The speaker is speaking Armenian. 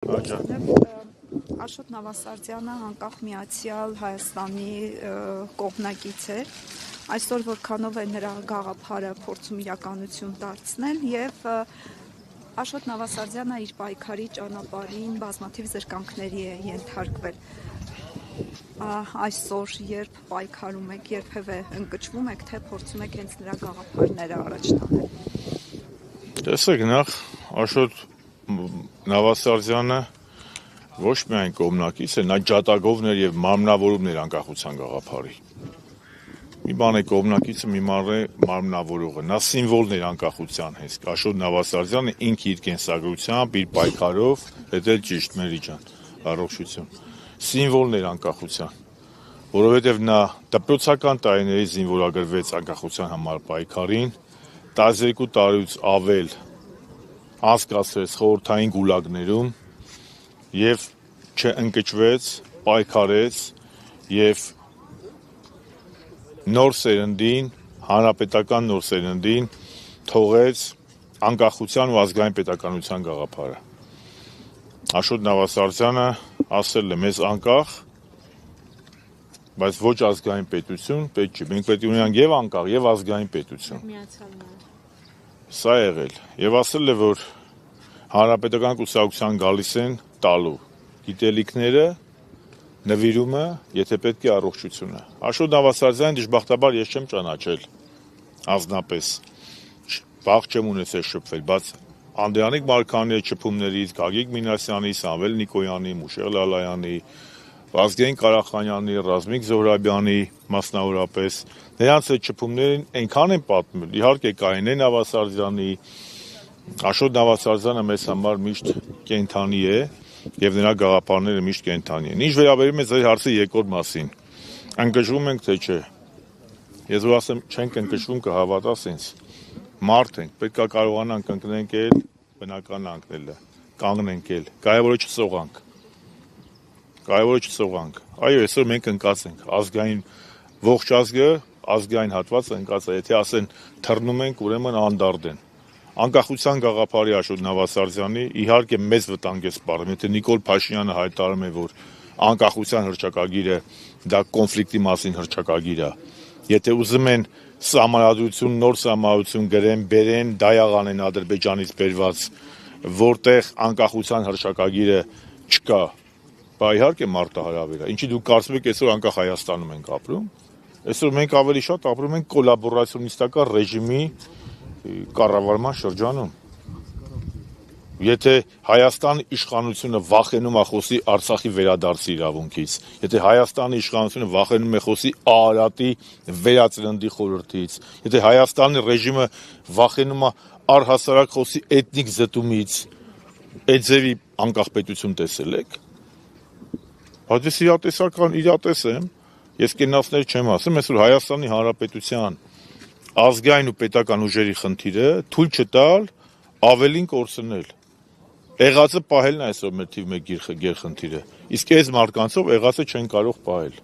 Աշոտ Նավասարդյանը անկախ Միացյալ Հայաստանի կողմնակից էր, այսօր որքանով է նրա գաղափարը փորձում իրականություն դարձնել եւ Աշոտ Նավասարդյանը իր պայքարի ճանապարհին բազմաթիվ զրկանքների է ենթարկվել։ Այսօր երբ պայքարում եք, երբևէ ընկճվում եք, թե փորձում եք հենց նրա գաղափարները առաջ տանել։ Տեսեք, նախ Աշոտ Նավասարդյանը ոչ միայն կողմնակից է, նա ջատագովն էր եւ մարմնավորում էր անկախության գաղափարի։ Մի բան է կողմնակիցը, մի բան է մարմնավորողը։ Նա սիմվոլն էր անկախության հենց։ Աշոտ Նավասարդյանը ինքը իր կենսագրությամբ, իր պայքարով, դա էլ ճիշտ Մերի ջան, առողջություն։ Սիմվոլն էր անկախության, որովհետեւ նա դպրոցական տարիներից զինվորագրվեց անկախության համար պայքարին, 12 տարուց ավել անցկացրեց խորհրդային գուլագներում եւ չընկճվեց, պայքարեց եւ նոր սերնդին, հանրապետական նոր սերնդին թողեց անկախության ու ազգային պետականության գաղափարը։ Աշոտ Նավասարդյանը ասել է մեզ անկախ, բայց ոչ ազգային պետություն պետք չի։ Մենք պետք է ունենանք եւ անկախ եւ ազգային պետություն։ Սա եղել եւ ասել է, որ հանրապետական կուսակցության գալիս են տալու գիտելիքները, նվիրումը, եթե պետք է առողջությունը։ Աշոտ Նավասարդյանը դժբախտաբար ես չեմ ճանաչել անձնապես, վաղ չեմ ունեցել շփվել, բայց Անդրանիկ Մարգարյանի շփումներից, Գագիկ Մինասյանի, Սամվել Նիկոյանի, Մուշեղ Լալայանի, Վազգեն Կարախանյանի, Ռազմիկ Զոհրաբյանի մասնավորապես, նրանց այդ շփումներին այնքան են պատմել, իհարկե Կարինե Նավասարդյանի, Աշոտ Նավասարդյանը մեզ համար միշտ կենդանի է եւ նրա գաղափարները միշտ կենդանի են։ Ինչ վերաբերում է ձեր հարցի երկրորդ մասին, ընկճվում ենք թե չէ։ Ես որ ասեմ չենք ընկճվում կհավատաս ինձ։ Մարդ ենք, պետք է կարողանանք ընկնենք էլ, բնական անկնելը, կանգնենք էլ, կարևորը չսողանք։ Կարևորը չսողանք։ Այո, այսօր մենք ընկած ենք, ազգային ողջ ազգը, ազգային հատվածը ընկած է, եթե ասեն թռնում ենք, ուրեմն անդարդ են։ Անկախության գաղափարի Աշոտ Նավասարդյանի իհարկե մեծ վտանգ է սպառնում, եթե Նիկոլ Փաշինյանը հայտարարում է, որ անկախության հռչակագիրը դա կոնֆլիկտի մասին հռչակագիր է։ Եթե ուզում են սահմանադրություն, նոր սահմանադրություն գրեն, բերեն, դայաղ անեն Ադրբեջանից բերված, որտեղ անկախության հռչակագիրը չկա, բա իհարկե մարտահրավեր է։ Ինչի դուք կարծում եք այսօր անկախ Հայաստանում ենք ապրում։ Այսօր մենք ավելի շատ ապրում ենք կոլաբորացիոնիստական ռեժիմի կառավարման շրջանում։ Եթե Հայաստանի իշխանությունը վախենում է խոսի Արցախի վերադարձի իրավունքից, եթե Հայաստանի իշխանությունը վախենում է խոսի Արարատի վերածննդի խորհրդից, եթե Հայաստանի ռեժիմը վախենում է առհասարակ խոսի էթնիկ զտումից, այդ ձևի անկախ պետություն տեսել եք։ Բայց ես իրատես եմ, ես կենացներ չեմ ասում, այսօր Հայաստանի Հանրապետության ազգային ու պետական ուժերի խնդիրը թույլ չտալ ավելին կորցնել։ Եղածը պահելն է այսօր մեր թիվ 1 գերխնդիրը, իսկ այս մարդկանցով եղածը չեն կարող պահել։